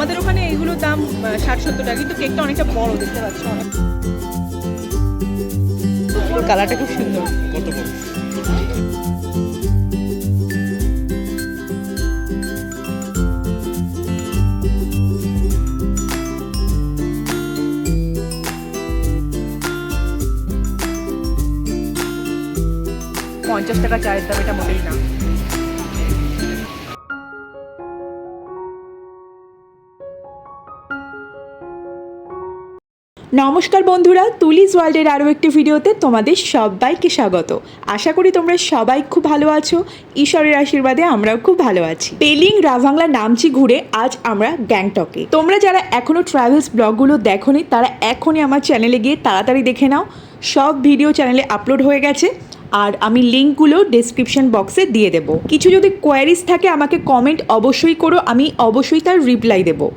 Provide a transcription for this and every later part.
আমাদের ওখানে এইগুলো দাম 60-70 টাকা, কিন্তু কেকটা অনেকটা বড় দেখতে পাচ্ছ, অনেক কালারটা খুব সুন্দর। কত বড়? $50 চায়ের দাম, এটা মোটেই না। নমস্কার বন্ধুরা, তুলিস ওয়ার্ল্ডের আরও একটি ভিডিওতে তোমাদের সবাইকে স্বাগত। আশা করি তোমরা সবাই খুব ভালো আছো, ঈশ্বরের আশীর্বাদে আমরাও খুব ভালো আছি। পেলিং, রাভাংলা, নামচি ঘুরে আজ আমরা গ্যাংটকে। তোমরা যারা এখনও ট্রাভেলস ব্লগগুলো দেখোনি তারা এখনই আমার চ্যানেলে গিয়ে তাড়াতাড়ি দেখে নাও। সব ভিডিও চ্যানেলে আপলোড হয়ে গেছে, আর আমি লিঙ্কগুলো ডেসক্রিপশন বক্সে দিয়ে দেবো। কিছু যদি কোয়ারিজ থাকে আমাকে কমেন্ট অবশ্যই করো, আমি অবশ্যই তার রিপ্লাই দেবো।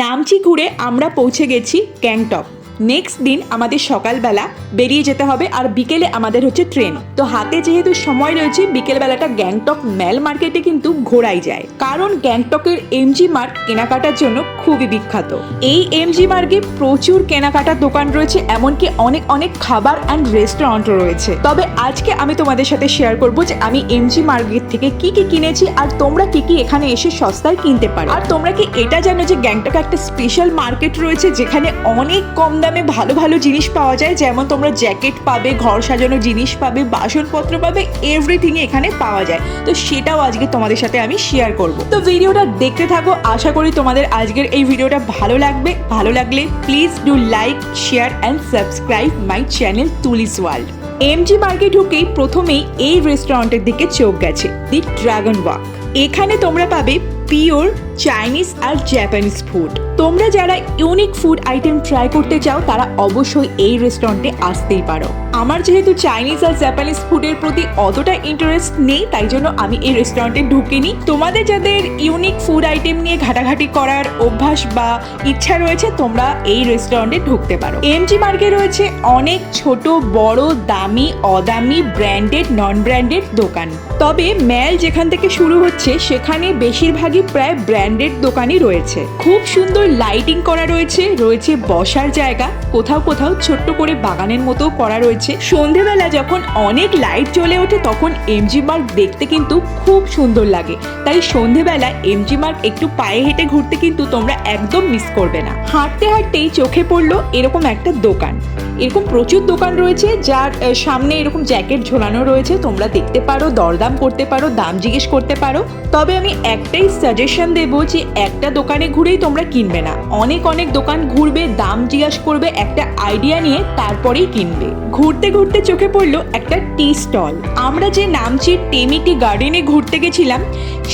নামচি ঘুরে আমরা পৌঁছে গেছি গ্যাংটক। নেক্সট দিন আমাদের সকালবেলা বেরিয়ে যেতে হবে, আর বিকেলে আমাদের হচ্ছে ট্রেন। তো হাতে যেহেতু সময় রয়েছে, বিকেলবেলাটা গ্যাংটক মেল মার্কেটে কিন্তু ঘোরাই যায়, কারণ গ্যাংটকের এমজি মার্ট কেনাকাটার জন্য খুবই বিখ্যাত। এই এমজি মার্গে প্রচুর কেনাকাটার দোকান রয়েছে, এমনকি অনেক অনেক খাবার অ্যান্ড রেস্টুরেন্টও রয়েছে। তবে আজকে আমি তোমাদের সাথে শেয়ার করবো যে আমি এমজি মার্কেট থেকে কি কি কিনেছি, আর তোমরা কি কি এখানে এসে সস্তায় কিনতে পারো। আর তোমরা কি এটা জানো যে গ্যাংটকে একটা স্পেশাল মার্কেট রয়েছে যেখানে অনেক কম দামে ভালো ভালো জিনিস পাওয়া যায়, যেমন তোমরা জ্যাকেট পাবে, ঘর সাজানোর জিনিস পাবে, বাসনপত্র পাবে, এভরিথিং এখানে পাওয়া যায়। তো সেটাও আজকে তোমাদের সাথে আমি শেয়ার করব। তো ভিডিওটা দেখতে থাকো, আশা করি তোমাদের আজকের এই ভিডিওটা ভালো লাগবে। ভালো লাগলে please do like, share and subscribe my channel তুলিস ওয়ার্ল্ড। এমজি মার্কেট ঢুকেই প্রথমেই এই রেস্টুরেন্টের দিকে চোখ গেছে, দি ড্রাগন ওয়াক। এখানে তোমরা পাবে পিওর চাইনিজ আর জাপানিজ ফুড। তোমরা যারা ইউনিক ফুড আইটেম ট্রাই করতে চাও তারা অবশ্যই এই রেস্টুরেন্টে আসতেই পারো। আমার যেহেতু চাইনিজ আর জাপানিজ ফুডের প্রতি অতটা ইন্টারেস্ট নেই, তাই জন্য আমি এই রেস্টুরেন্টে ঢুকিনি। তোমাদের যাদের ইউনিক ফুড আইটেম নিয়ে ঘাটাঘাটি করার অভ্যাস বা ইচ্ছা রয়েছে, তোমরা এই রেস্টুরেন্টে ঢুকতে পারো। এমজি মার্কে রয়েছে অনেক ছোট বড়, দামি অদামি, ব্র্যান্ডেড নন ব্র্যান্ডেড দোকান। তবে মেল যেখান থেকে শুরু হচ্ছে সেখানে বেশিরভাগই প্রায় ব্র্যান্ডেড দোকানই রয়েছে। খুব সুন্দর লাইটিং করা রয়েছে, রয়েছে বসার জায়গা, কোথাও কোথাও ছোট্ট করে বাগানের মতো করা রয়েছে। সন্ধেবেলা যখন অনেক লাইট জ্বলে ওঠে তখন এমজি মার্ক দেখতে কিন্তু খুব সুন্দর লাগে। তাই সন্ধেবেলা এমজি মার্ক একটু পায়ে হেঁটে ঘুরতে কিন্তু তোমরা একদম মিস করবে না। হাঁটতে হাঁটতেই চোখে পড়লো এরকম একটা দোকান। এরকম প্রচুর দোকান রয়েছে যার সামনে এরকম জ্যাকেট ঝোলানো রয়েছে, তোমরা দেখতে পারো, দরদাম করতে পারো, দাম জিজ্ঞেস করতে পারো। তবে আমি একটাই সাজেশন দেবো যে একটা দোকানে ঘুরেই তোমরা কিনবে না, অনেক অনেক দোকান ঘুরবে, দাম জিজ্ঞাসা করবে, একটা আইডিয়া নিয়ে তারপরেই কিনবে। ঘুরতে ঘুরতে চোখে পড়লো একটা টি স্টল। আমরা যে নামচি টেমিটি গার্ডেনে ঘুরতে গেছিলাম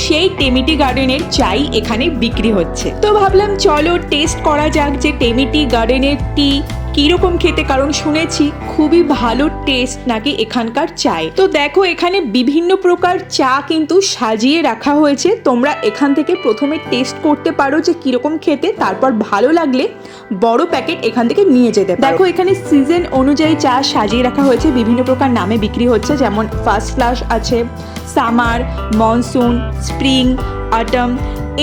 সেই টেমিটি গার্ডেনের চাই এখানে বিক্রি হচ্ছে। তো ভাবলাম চলো টেস্ট করা যাক যে টেমিটি গার্ডেনের টি কিরকম খেতে, কারণ শুনেছি খুবই ভালো টেস্ট নাকি এখানকার চায়। তো দেখো এখানে বিভিন্ন প্রকার চা কিন্তু সাজিয়ে রাখা হয়েছে, তোমরা এখান থেকে প্রথমে টেস্ট করতে পারো যে কিরকম খেতে, তারপর ভালো লাগলে বড় প্যাকেট এখান থেকে নিয়ে যেতে পারো। দেখো এখানে সিজন অনুযায়ী চা সাজিয়ে রাখা হয়েছে, বিভিন্ন প্রকার নামে বিক্রি হচ্ছে, যেমন ফার্স্ট ফ্লাশ আছে, সামার, মনসুন, স্প্রিং, অটম,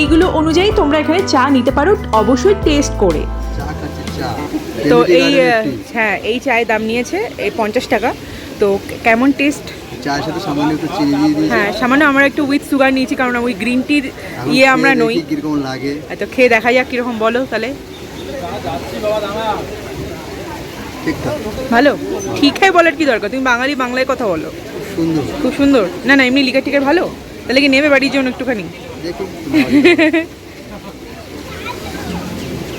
এইগুলো অনুযায়ী তোমরা এখানে চা নিতে পারো, অবশ্যই টেস্ট করে। তো এই হ্যাঁ এই চায়ের দাম নিয়েছে এই $50। তো কেমন টেস্ট? চায়ের সাথে সামান্য একটু চিনি দিয়ে দিয়েছি। হ্যাঁ সামান্য, আমরা একটু উইথ সুগার নিয়েছি কারণ ওই গ্রিন টির আমরা নই। কিরকম লাগে তো খেয়ে দেখা যাক কিরকম, বলো তাহলে। ঠিকঠাক ভালো? ঠিক হ্যাঁ বলার কি দরকার, তুমি বাঙালি, বাংলায় কথা বলো। সুন্দর, খুব সুন্দর। না না এমনি লিকার টিকার ভালো, তাহলে কি নেবে বাড়ির জন্য একটুখানি?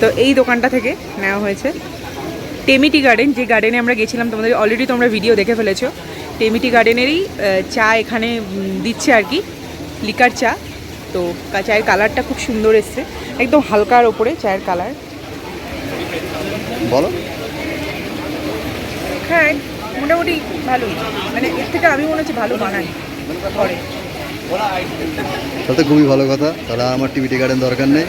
তো এই দোকানটা থেকে নেওয়া হয়েছে টেমিটি গার্ডেন, যে গার্ডেনে আমরা গেছিলাম, তোমাদের অলরেডি তোমরা ভিডিও দেখে ফেলেছো। টেমিটি গার্ডেনেরই চা এখানে দিচ্ছে আর কি, লিকার চা। তো চায়ের কালারটা খুব সুন্দর এসছে, একদম হালকার ওপরে চায়ের কালার। বলো। হ্যাঁ মোটামুটি ভালোই, মানে এর থেকে আমি মনে হচ্ছে ভালো বানাই পরে। তাহলে খুবই ভালো কথা, তাহলে আমার টিভিটি গার্ডেন দরকার নেই,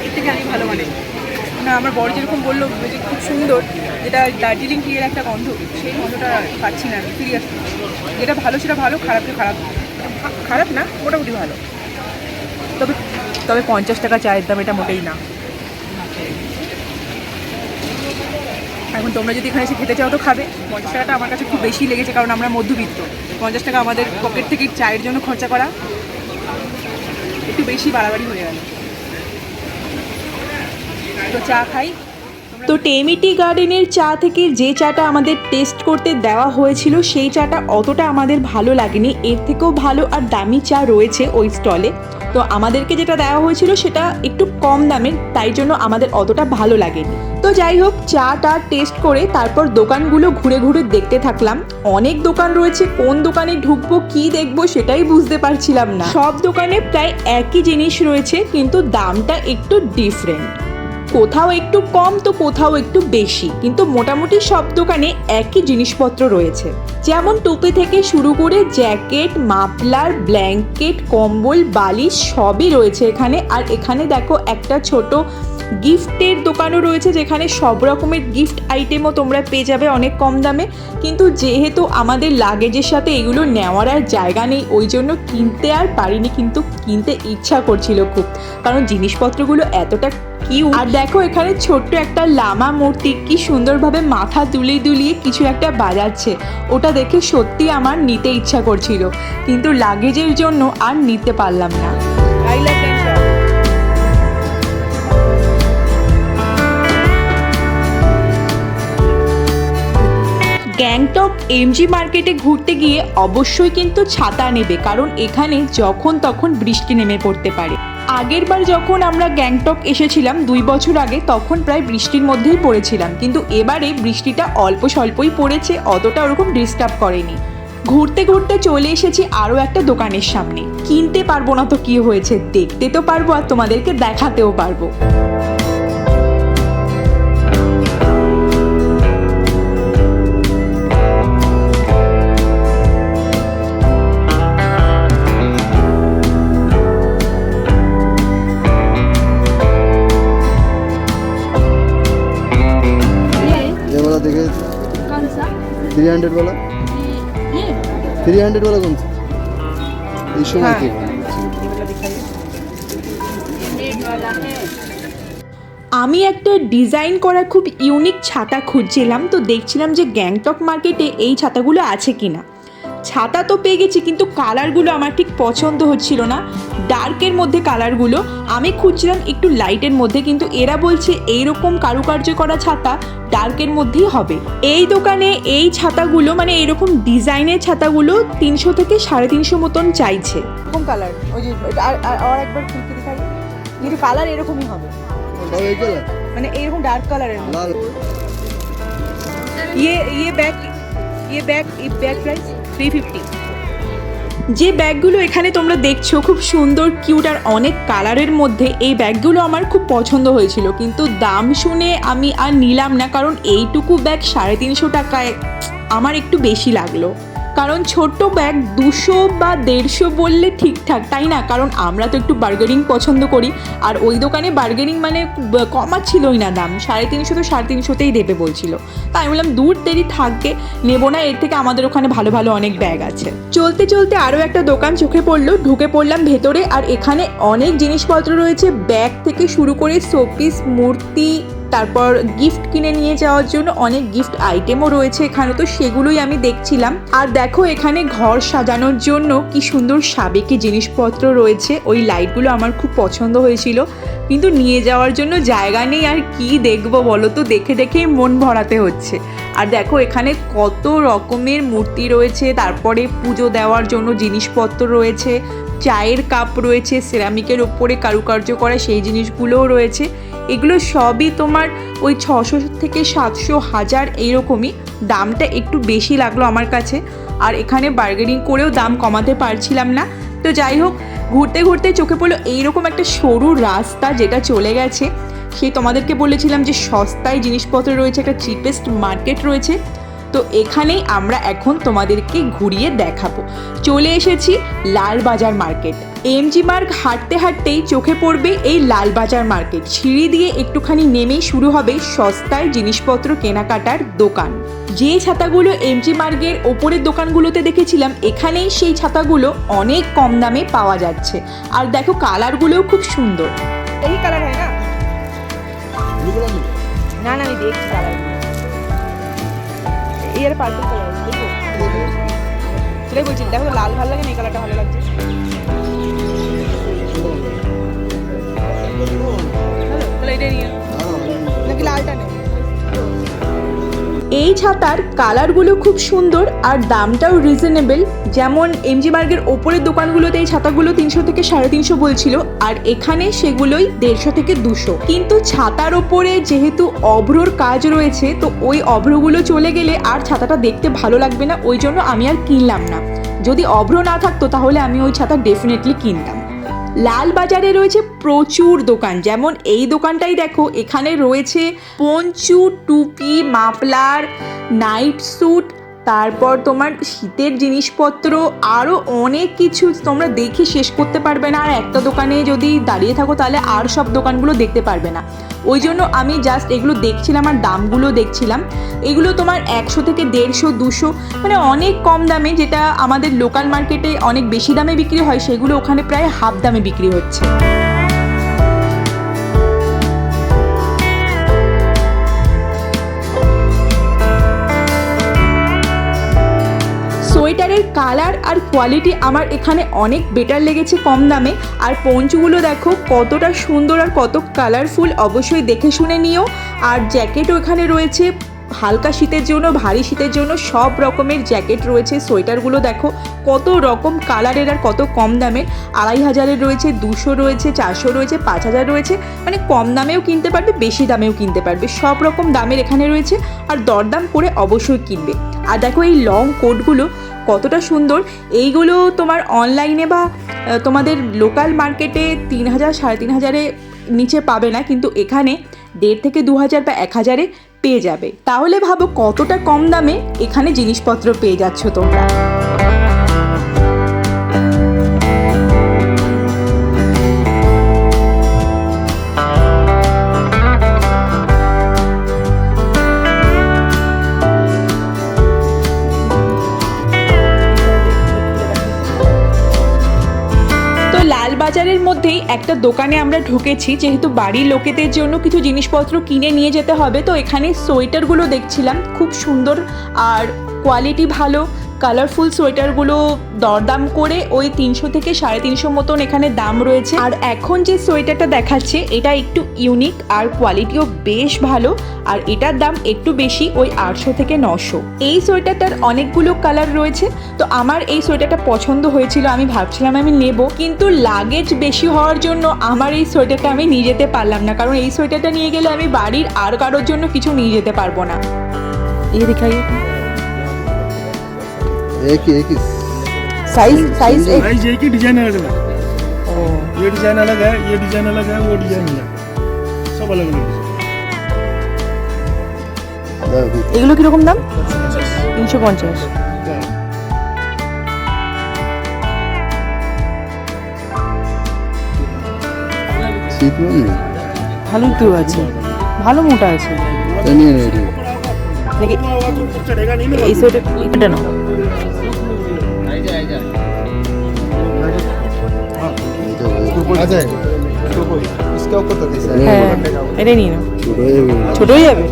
এর থেকে আমি ভালো বানাই না। আমার বড় যেরকম বললো যে খুব সুন্দর, যেটা দার্জিলিং টিয়ের একটা গন্ধ, সেই গন্ধটা পাচ্ছি না আমি, সিরিয়াসলি। যেটা ভালো সেটা ভালো, খারাপটা খারাপ, খারাপ না মোটামুটি ভালো। তবে তবে 50 টাকা চায়ের দাম, এটা মোটেই না। এখন তোমরা যদি এখানে এসে খেতে চাও তো খাবে। 50 টাকাটা আমার কাছে খুব বেশি লেগেছে, কারণ আমরা মধ্যবিত্ত। 50 টাকা আমাদের পকেট থেকে চায়ের জন্য খরচা করা একটু বেশি বাড়াবাড়ি হয়ে গেল। তো চা খাই। তো টেমিটি গার্ডেনের চা থেকে যে চাটা আমাদের টেস্ট করতে দেওয়া হয়েছিল সেই চাটা অতটা আমাদের ভালো লাগেনি। এর থেকেও ভালো আর দামি চা রয়েছে ওই স্টলে। তো আমাদেরকে যেটা দেওয়া হয়েছিল সেটা একটু কম দামের, তাই জন্য আমাদের অতটা ভালো লাগেনি। তো যাই হোক, চাটা টেস্ট করে তারপর দোকানগুলো ঘুরে ঘুরে দেখতে থাকলাম। অনেক দোকান রয়েছে, কোন দোকানে ঢুকবো কি দেখবো সেটাই বুঝতে পারছিলাম না। সব দোকানে প্রায় একই জিনিস রয়েছে, কিন্তু দামটা একটু ডিফারেন্ট। কোথাও একটু কম তো কোথাও একটু বেশি, কিন্তু মোটামুটি সব দোকানে একই জিনিসপত্র রয়েছে। যেমন টুপি থেকে শুরু করে জ্যাকেট, মাফলার, ব্ল্যাঙ্কেট, কম্বল, বালিশ সবই রয়েছে এখানে। আর এখানে দেখো একটা ছোট গিফটের দোকানও রয়েছে, যেখানে সব রকমের গিফট আইটেমও তোমরা পেয়ে যাবে অনেক কম দামে। কিন্তু যেহেতু আমাদের লাগেজের সাথে এগুলো নেওয়ার আর জায়গা নেই, ওই জন্য কিনতে আর পারিনি, কিন্তু কিনতে ইচ্ছা করছিল খুব, কারণ জিনিসপত্রগুলো এতটা কিউট। আর দেখো এখানে ছোট্ট একটা লামা মূর্তি কি সুন্দরভাবে মাথা দুলিয়ে দুলিয়ে কিছু একটা বাজাচ্ছে, ওটা দেখে সত্যি আমার নিতে ইচ্ছা করছিল, কিন্তু লাগেজের জন্য আর নিতে পারলাম না। I love Gangtok. Gangtok MG মার্কেটে ঘুরতে গিয়ে অবশ্যই কিন্তু ছাতা নেবে, কারণ এখানে যখন তখন বৃষ্টি নেমে পড়তে পারে। আগের বার যখন আমরা গ্যাংটক এসেছিলাম 2 বছর আগে, তখন প্রায় বৃষ্টির মধ্যেই পড়েছিলাম, কিন্তু এবারে বৃষ্টিটা অল্প স্বল্পই পড়েছে, অতটা ওরকম ডিস্টার্ব করেনি। ঘুরতে ঘুরতে চলে এসেছি আরও একটা দোকানের সামনে। কিনতে পারবো না তো কি হয়েছে, দেখতে তো পারবো আর তোমাদেরকে দেখাতেও পারবো। ये वाला देखे कौन सा 300 वाला, ये 300 वाला कौन सा इस समय हाँ। के रेड वाला है। আমি একটা ডিজাইন করা খুব ইউনিক ছাতা খুঁজছিলাম, তো দেখছিলাম যে গ্যাংটক মার্কেটে এই ছাতাগুলো আছে কিনা। ছাতা তো পেয়ে গেছি, কিন্তু কালারগুলো আমার ঠিক পছন্দ হচ্ছিল না। ডার্কের মধ্যে কালারগুলো আমি খুঁজছিলাম একটু লাইটের মধ্যে, কিন্তু এরা বলছে এইরকম কারুকার্য করা ছাতা ডার্কের মধ্যেই হবে। এই দোকানে এই ছাতাগুলো মানে এইরকম ডিজাইনের ছাতাগুলো 300 থেকে 350 মতন চাইছে। কোন কালার? ওই যে আর একবার খুলতে দেখাই, কিন্তু কালার এরকমই হবে, ये कलर মানে এইরকম ডার্ক কালারের মধ্যে। लाल ये बैग प्राइस 350। যে ব্যাগগুলো এখানে তোমরা দেখছো খুব সুন্দর কিউট আর অনেক কালারের মধ্যে, এই ব্যাগগুলো আমার খুব পছন্দ হয়েছিল, কিন্তু দাম শুনে আমি আর নিলাম না, কারণ এইটুকু ব্যাগ 350 টাকায় আমার একটু বেশি লাগলো। কারণ ছোট্ট ব্যাগ 200 বা 150 বললে ঠিকঠাক, তাই না? কারণ আমরা তো একটু বার্গেনিং পছন্দ করি, আর ওই দোকানে বার্গেনিং মানে কমাচ্ছিলই না দাম, 350 তো 350তেই দেবে বলছিল। তাই আমি বললাম দূর দেরি থাকবে, নেবো না, এর থেকে আমাদের ওখানে ভালো ভালো অনেক ব্যাগ আছে। চলতে চলতে আরও একটা দোকান চোখে পড়লো, ঢুকে পড়লাম ভেতরে, আর এখানে অনেক জিনিসপত্র রয়েছে, ব্যাগ থেকে শুরু করে শোপিস, মূর্তি, তারপর গিফট কিনে নিয়ে যাওয়ার জন্য অনেক গিফট আইটেমও রয়েছে এখানে, তো সেগুলোই আমি দেখছিলাম। আর দেখো এখানে ঘর সাজানোর জন্য কি সুন্দর সাবেকি জিনিসপত্র রয়েছে, ওই লাইটগুলো আমার খুব পছন্দ হয়েছিল, কিন্তু নিয়ে যাওয়ার জন্য জায়গা নেই, আর কি দেখবো বলো তো, দেখে দেখেই মন ভরাতে হচ্ছে। আর দেখো এখানে কত রকমের মূর্তি রয়েছে, তারপরে পুজো দেওয়ার জন্য জিনিসপত্র রয়েছে, চায়ের কাপ রয়েছে, সেরামিকের ওপরে কারুকার্য করা সেই জিনিসগুলোও রয়েছে। এগুলো সবই তোমার ওই 600 থেকে 700, 1000 এইরকমই। দামটা একটু বেশি লাগলো আমার কাছে, আর এখানে বার্গেনিং করেও দাম কমাতে পারছিলাম না। তো যাই হোক, ঘুরতে ঘুরতে চোখে পড়লো এইরকম একটা সরু রাস্তা যেটা চলে গেছে, সেই তোমাদেরকে বলেছিলাম যে সস্তায় জিনিসপত্র রয়েছে, একটা চিপেস্ট মার্কেট রয়েছে। তো এখানেই আমরা এখন তোমাদেরকে ঘুরিয়ে দেখাবো। চলে এসেছি লালবাজার মার্কেট। এমজি মার্গ হাঁটতে হাঁটতেই চোখে পড়বে এই লালবাজার মার্কেট। সিঁড়ি দিয়ে একটুখানি নেমেই শুরু হবে সস্তায় জিনিসপত্র কেনাকাটার দোকান। যে ছাতাগুলো এমজি মার্গের ওপরের দোকানগুলোতে দেখেছিলাম, এখানেই সেই ছাতাগুলো অনেক কম দামে পাওয়া যাচ্ছে। আর দেখো কালারগুলোও খুব সুন্দর। এই কালার হয় না? না না, আমি দেখছি কালার। এই আর পার্পল কালার আছে, দেখো। সেটাই বলছি, দেখো লাল ভালো লাগে না, এই কালারটা ভালো লাগছে। ভালো, তাহলে এটাই নিয়ে নাকি লালটা নেই? এই ছাতার কালারগুলো খুব সুন্দর আর দামটাও রিজনেবল। যেমন এমজি মার্গের ওপরের দোকানগুলোতে এই ছাতাগুলো 300 থেকে 350 বলছিল, আর এখানে সেগুলোই 150 থেকে 200। কিন্তু ছাতার ওপরে যেহেতু অভ্রর কাজ রয়েছে, তো ওই অভ্রগুলো চলে গেলে আর ছাতাটা দেখতে ভালো লাগবে না, ওই জন্য আমি আর কিনলাম না। যদি অভ্র না থাকতো তাহলে আমি ওই ছাতা ডেফিনেটলি কিনতাম। লাল বাজারে রয়েছে প্রচুর দোকান, যেমন এই দোকানটাই দেখো, এখানে রয়েছে পঞ্চু, টুপি, মাফলার, নাইট স্যুট, তারপর তোমার শীতের জিনিসপত্র, আরও অনেক কিছু তোমরা দেখে শেষ করতে পারবে না। আর একটা দোকানে যদি দাঁড়িয়ে থাকো তাহলে আর সব দোকানগুলো দেখতে পারবে না। ওই জন্য আমি জাস্ট এগুলো দেখছিলাম আর দামগুলো দেখছিলাম। এগুলো তোমার 100 থেকে 150, 200, মানে অনেক কম দামে। যেটা আমাদের লোকাল মার্কেটে অনেক বেশি দামে বিক্রি হয়, সেগুলো ওখানে প্রায় হাফ দামে বিক্রি হচ্ছে। সোয়েটারের কালার আর কোয়ালিটি আমার এখানে অনেক বেটার লেগেছে কম দামে। আর পঞ্চুগুলো দেখো কতটা সুন্দর আর কত কালারফুল, অবশ্যই দেখে শুনে নিও। আর জ্যাকেটও এখানে রয়েছে, হালকা শীতের জন্য, ভারী শীতের জন্য সব রকমের জ্যাকেট রয়েছে। সোয়েটারগুলো দেখো কত রকম কালারের আর কত কম দামের। 2500 রয়েছে, 200 রয়েছে, 400 রয়েছে, 5000 রয়েছে। মানে কম দামেও কিনতে পারবে, বেশি দামেও কিনতে পারবে, সব রকম দামের এখানে রয়েছে। আর দরদাম করে অবশ্যই কিনবে। আর দেখো এই লং কোটগুলো কতটা সুন্দর। এইগুলো তোমার অনলাইনে বা তোমাদের লোকাল মার্কেটে 3000, 3500 নিচে পাবে না, কিন্তু এখানে 1,500 থেকে 2000 বা 1000 পেয়ে যাবে। তাহলে ভাবো কতটা কম দামে এখানে জিনিসপত্র পেয়ে যাচ্ছ তোমরা। লালবাজারের মধ্যেই একটা দোকানে আমরা ঢুকেছি, যেহেতু বাড়ির লোকেদের জন্য কিছু জিনিসপত্র কিনে নিয়ে যেতে হবে। তো এখানে সোয়েটারগুলো দেখছিলাম, খুব সুন্দর আর কোয়ালিটি ভালো। কালারফুল সোয়েটারগুলো দরদাম করে ওই 300 থেকে 350 মতন এখানে দাম রয়েছে। আর এখন যে সোয়েটারটা দেখাচ্ছে এটা একটু ইউনিক আর কোয়ালিটিও বেশ ভালো, আর এটার দাম একটু বেশি, ওই 800 থেকে 900। এই সোয়েটারটার অনেকগুলো কালার রয়েছে। তো আমার এই সোয়েটারটা পছন্দ হয়েছিল, আমি ভাবছিলাম আমি নেব, কিন্তু লাগেজ বেশি হওয়ার জন্য আমার এই সোয়েটারটা আমি নিয়ে যেতে পারলাম না। কারণ এই সোয়েটারটা নিয়ে গেলে আমি বাড়ির আর কারোর জন্য কিছু নিয়ে যেতে পারবো না। এই দেখাই एक ही साइज साइज साइज एक ही, डिजाइन अलग अलग। ये डिजाइन अलग है, ये डिजाइन अलग है, वो डिजाइन अलग, सब अलग अलग। এগুলো কিরকম দাম? 350। ठीक नहीं है, ভালো তো আছে, ভালো মোটা আছে। नहीं नहीं नहीं দেখি चढ़ेगा नहीं ना। এই সোয়েটার এটা নাও। आ जाएगा इसका ऊपर तक হ্যাঁ, এটাই নিয়ে নাও, ছোট হয়ে যাবে।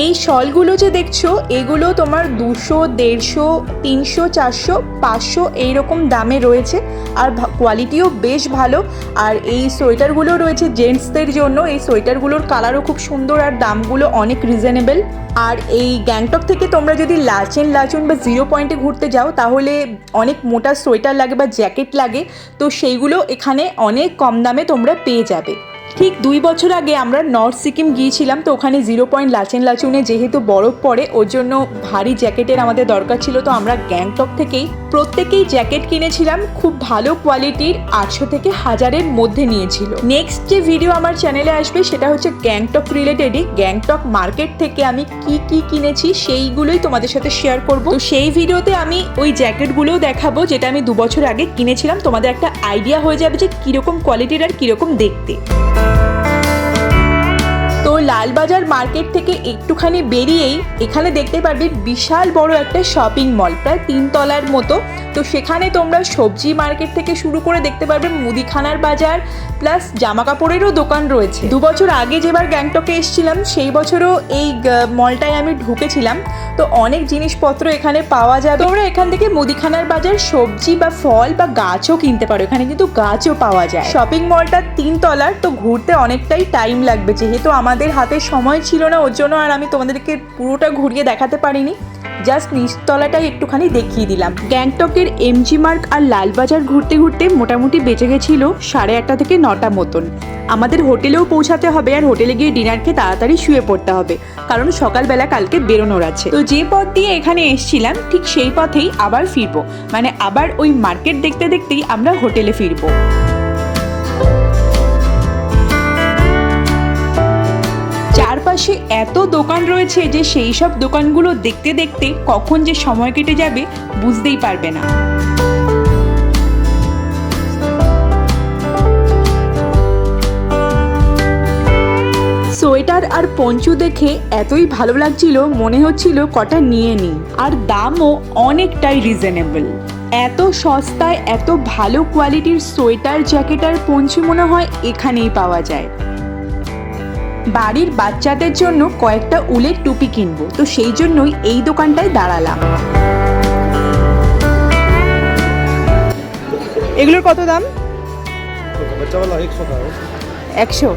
এই শলগুলো যে দেখছো, এগুলো তোমার 200, 150, 300, 400, 500 এইরকম দামে রয়েছে। আর কোয়ালিটিও বেশ ভালো। আর এই সোয়েটারগুলো রয়েছে জেন্টসদের জন্য। এই সোয়েটারগুলোর কালারও খুব সুন্দর আর দামগুলো অনেক রিজনেবল। আর এই গ্যাংটক থেকে তোমরা যদি লাচুন বা 0 পয়েন্টে ঘুরতে যাও, তাহলে অনেক মোটা সোয়েটার লাগে বা জ্যাকেট লাগে, তো সেইগুলো এখানে অনেক কম দামে তোমরা পেয়ে যাবে। ঠিক 2 বছর আগে আমরা নর্থ সিকিম গিয়েছিলাম, তো ওখানে 0 পয়েন্ট লাচেন লাচুনে যেহেতু বরফ পড়ে ওর জন্য ভারী জ্যাকেটের আমাদের দরকার ছিল, তো আমরা গ্যাংটক থেকেই প্রত্যেকেই জ্যাকেট কিনেছিলাম। খুব ভালো কোয়ালিটির, 800 থেকে 1000-এর মধ্যে নিয়েছিল। নেক্সট যে ভিডিও আমার চ্যানেলে আসবে সেটা হচ্ছে গ্যাংটক রিলেটেডই। গ্যাংটক মার্কেট থেকে আমি কি কি কিনেছি সেইগুলোই তোমাদের সাথে শেয়ার করব। তো সেই ভিডিওতে আমি ওই জ্যাকেটগুলোও দেখাবো যেটা আমি 2 বছর আগে কিনেছিলাম। তোমাদের একটা আইডিয়া হয়ে যাবে যে কীরকম কোয়ালিটির আর কীরকম দেখতে। তো লালবাজার মার্কেট থেকে একটুখানি বেরিয়েই এখানে দেখতে পারবে বিশাল বড় একটা শপিং মল, প্রায় 3 তলার মতো। তো সেখানে তোমরা সবজি মার্কেট থেকে শুরু করে দেখতে পারবে মুদিখানার বাজার, প্লাস জামা কাপড়েরও দোকান রয়েছে। 2 বছর আগে যেবার গ্যাংটকে এসেছিলাম সেই বছরও এই মলটায় আমি ঢুকেছিলাম। তো অনেক জিনিসপত্র এখানে পাওয়া যায়। তোমরা এখান থেকে মুদিখানার বাজার সবজি বা ফল বা গাছও কিনতে পারো, এখানে কিন্তু গাছও পাওয়া যায়। শপিং মলটা 3 তলার, তো ঘুরতে অনেকটাই টাইম লাগবে। যেহেতু আমাদের হাতে সময় ছিল না ওর জন্য আর আমি তোমাদেরকে পুরোটা ঘুরিয়ে দেখাতে পারিনি, জাস্ট নিচতলাটাই একটুখানি দেখিয়ে দিলাম। গ্যাংটকের এমজি মার্গ আর লালবাজার ঘুরতে ঘুরতে মোটামুটি বেঁচে গেছিল 1:30 থেকে 9টা মতন। আমাদের হোটেলেও পৌঁছাতে হবে আর হোটেলে গিয়ে ডিনার খেয়ে তাড়াতাড়ি শুয়ে পড়তে হবে, কারণ সকালবেলা কালকে বেরোনোর আছে। তো যে পথ দিয়ে এখানে এসেছিলাম ঠিক সেই পথেই আবার ফিরবো, মানে আবার ওই মার্কেট দেখতে দেখতেই আমরা হোটেলে ফিরবো। চারপাশে এত দোকান রয়েছে যে সেই সব দোকানগুলো দেখতে দেখতে কখন যে সময় কেটে যাবে বুঝতেই পারবে না। সোয়েটার আর পঞ্চু দেখে এতই ভালো লাগছিল মনে হচ্ছিল কটা নিয়ে নিই, আর দামও অনেকটাই রিজনেবল। এত সস্তায় এত ভালো কোয়ালিটির সোয়েটার, জ্যাকেট আর পঞ্চু মনে হয় এখানেই পাওয়া যায়। বাড়ির বাচ্চাদের জন্য কয়েকটা উলের টুপি কিনবো, তো সেই জন্যই এই দোকানটায় দাঁড়ালাম। এগুলোর কত দাম? 100।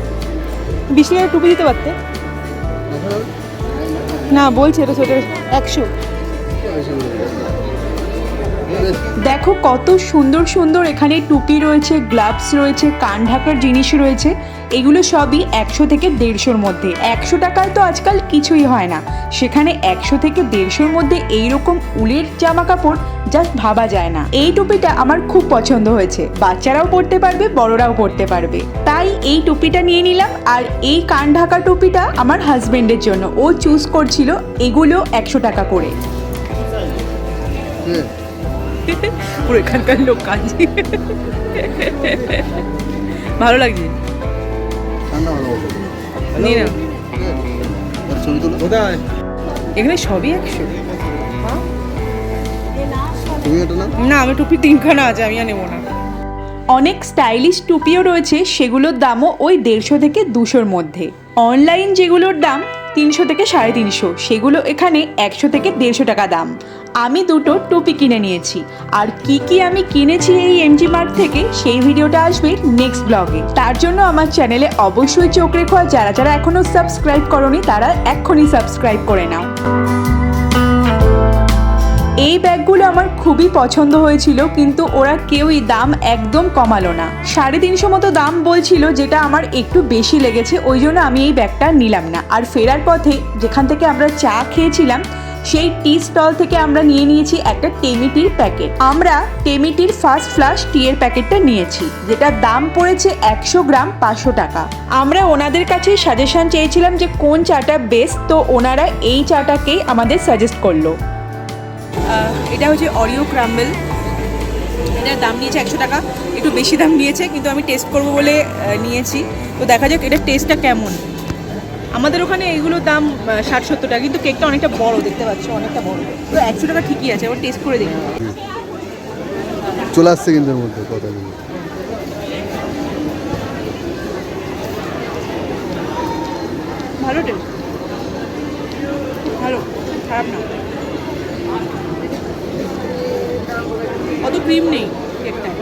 20 টাকার টুপি দিতে পারতে না, বলছে এটা সোয়েটার 100। দেখো কত সুন্দর সুন্দর এখানে টুপি রয়েছে, গ্লাভস রয়েছে, কান ঢাকার জিনিস রয়েছে। এগুলো সবই 100 থেকে 150-র মধ্যে। 100 টাকায় তো আজকাল কিছুই হয় না, সেখানে 100 থেকে 150-র মধ্যে এইরকম উলের জামা কাপড় জাস্ট ভাবা যায় না। এই টুপিটা আমার খুব পছন্দ হয়েছে, বাচ্চারাও পরতে পারবে বড়রাও পরতে পারবে, তাই এই টুপিটা নিয়ে নিলাম। আর এই কান ঢাকা টুপিটা আমার হাজবেন্ডের জন্য, ও চুজ করছিল। এগুলো 100 টাকা করে। পুরো এখানকার লোক কাঁদছে, ভালো লাগছে। নিয়ে নাও। এখানে সবই 100। না, আমি টুপি 3খানা আছে, আমি আর নেবো না। অনেক স্টাইলিশ টুপিও রয়েছে, সেগুলোর দামও ওই 150 থেকে 200-র মধ্যে। অনলাইন যেগুলোর দাম 300 থেকে 350, সেগুলো এখানে 100 থেকে 150 টাকা দাম। আমি দুটো টুপি কিনে নিয়েছি, আর কি কি আমি কিনেছি এই এমজি মার্ট থেকে সেই ভিডিওটা আসবে নেক্সট ব্লগে। তার জন্য আমার চ্যানেলে অবশ্যই চোখ রেখো, আর যারা যারা এখনো সাবস্ক্রাইব করোনি তারা এক্ষুনি সাবস্ক্রাইব করে নাও। এই ব্যাগগুলো আমার খুবই পছন্দ হয়েছিল, কিন্তু ওরা কেউই দাম একদম কমালো না। 350 মতো দাম বলছিল, যেটা আমার একটু বেশি লেগেছে, ওই জন্য আমি এই ব্যাগটা নিলাম না। আর ফেরার পথে যেখান থেকে আমরা চা খেয়েছিলাম সেই টি স্টল থেকে আমরা নিয়ে নিয়েছি একটা টেমিটির প্যাকেট। আমরা টেমিটির ফার্স্ট ফ্লাশ টি এর প্যাকেটটা নিয়েছি, যেটার দাম পড়েছে 100 গ্রাম 500 টাকা। আমরা ওনাদের কাছে সাজেশন চেয়েছিলাম যে কোন চাটা বেস্ট, তো ওনারা এই চাটাকেই আমাদের সাজেস্ট করলো। এটা হচ্ছে অরিও ক্রাম্বেল, এটার দাম নিয়েছে 100 টাকা, একটু বেশি দাম নিয়েছে, কিন্তু আমি টেস্ট করবো বলে নিয়েছি। তো দেখা যাক এটার টেস্টটা কেমন। আমাদের ওখানে এগুলোর দাম 60-70 টাকা, কিন্তু কেকটা অনেকটা বড়, দেখতে পাচ্ছ অনেকটা বড়। তো 100 টাকা ঠিকই আছে, এবার টেস্ট করে দেখি। চলে আসছে কিন্তু এর মধ্যে কথাগুলো। ভালো টেস্ট, ভালো, খারাপ না। অত ক্রিম নেই কেকটায়।